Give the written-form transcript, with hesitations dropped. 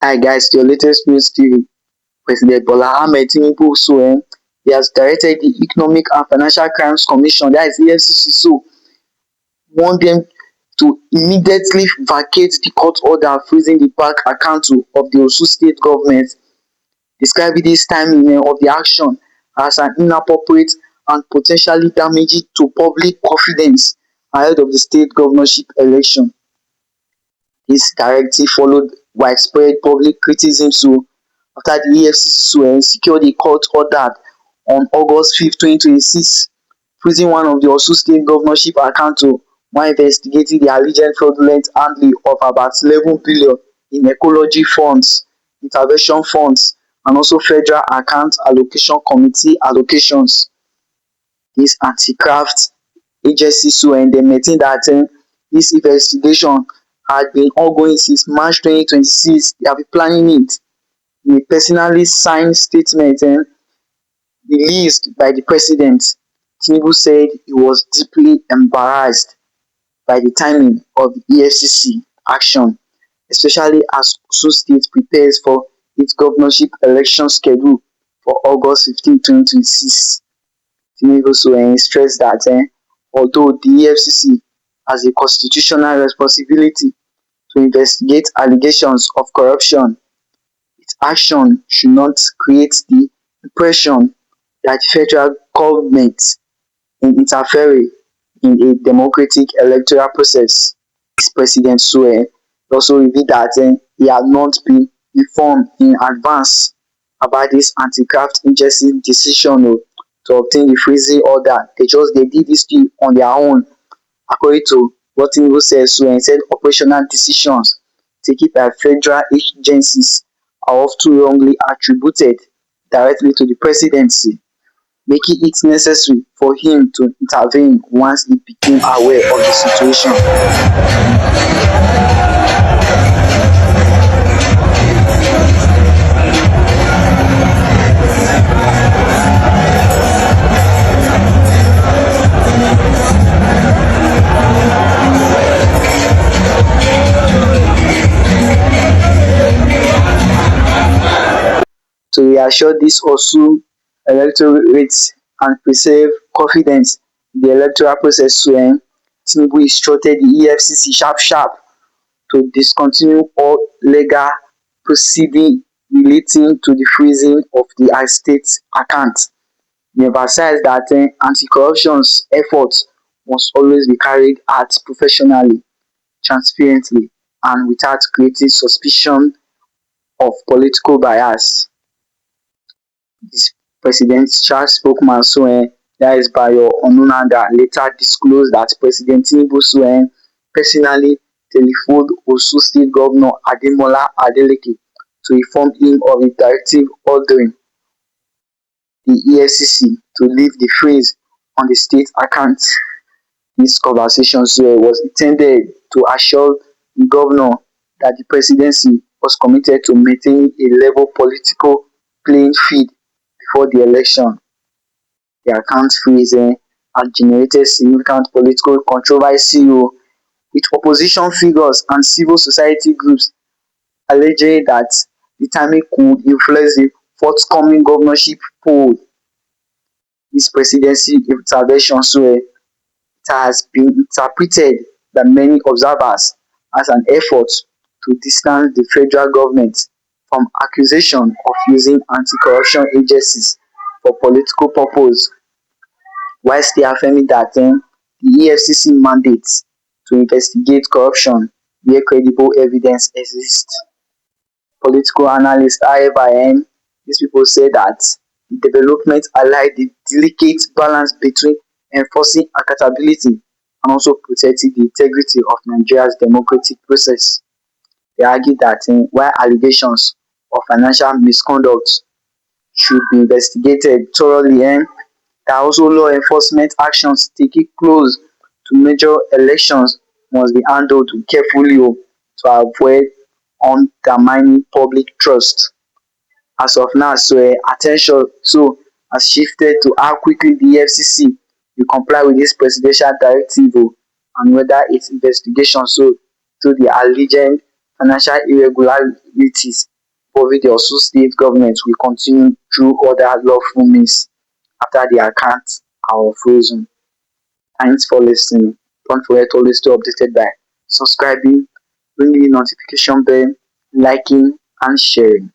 Hi guys, to your latest news TV. President Bola Ahmed Tinubu he has directed the Economic and Financial Crimes Commission, that is EFCC, want them to immediately vacate the court order freezing the bank account of the Osun state government, describing this timing of the action as an inappropriate and potentially damaging to public confidence ahead of the state governorship election. This directive followed widespread public criticism after the EFCC secured a court order on August 5, 2026, freezing one of the Osun State governorship accounts while investigating the alleged fraudulent handling of about 11 billion in ecology funds, intervention funds, and also federal account allocation committee allocations. This anti-graft agency they maintain that this investigation had been ongoing since March 2026. They have been planning it. In a personally signed statement released by the president, Tinubu said he was deeply embarrassed by the timing of the EFCC action, especially as Osun State prepares for its governorship election schedule for August 15, 2026. Tinubu also stressed that although the EFCC has a constitutional responsibility to investigate allegations of corruption, its action should not create the impression that federal government is interfering in a democratic electoral process. This president also revealed that he had not been informed in advance about this anti-graft agency decision to obtain the freezing order. They did this thing on their own, according to what Tinubu says. He said operational decisions taken by federal agencies are often wrongly attributed directly to the presidency, making it necessary for him to intervene once he became aware of the situation. To reassure this Osun electorate and preserve confidence in the electoral process, Tinubu instructed the EFCC sharp to discontinue all legal proceeding relating to the freezing of the estate account. He emphasized that anti-corruption efforts must always be carried out professionally, transparently, and without creating suspicion of political bias. This presidential spokesman that is Bayo Onunanda later disclosed that President Tinubu personally telephoned Osun State Governor Ademola Adeleke to inform him of a directive ordering the EFCC to lift the freeze on the state accounts. This conversation was intended to assure the governor that the presidency was committed to maintaining a level political playing field before the election. The account freeze had generated significant political controversy with opposition figures and civil society groups alleging that the timing could influence the forthcoming governorship poll. This presidency intervention it has been interpreted by many observers as an effort to distance the federal government from accusation of using anti-corruption agencies for political purpose, while still affirming that the EFCC mandates to investigate corruption where credible evidence exists. Political analysts, however, these people say that the development highlight the delicate balance between enforcing accountability and also protecting the integrity of Nigeria's democratic process. They argue that while allegations of financial misconduct should be investigated thoroughly, that also law enforcement actions taken close to major elections must be handled carefully to avoid undermining public trust. As of now, attention has shifted to how quickly the FCC will comply with this presidential directive and whether its investigation to the alleged financial irregularities involving the Osun state government will continue through other lawful means after the accounts are frozen. Thanks for listening. Don't forget to always stay updated by subscribing, ringing the notification bell, liking, and sharing.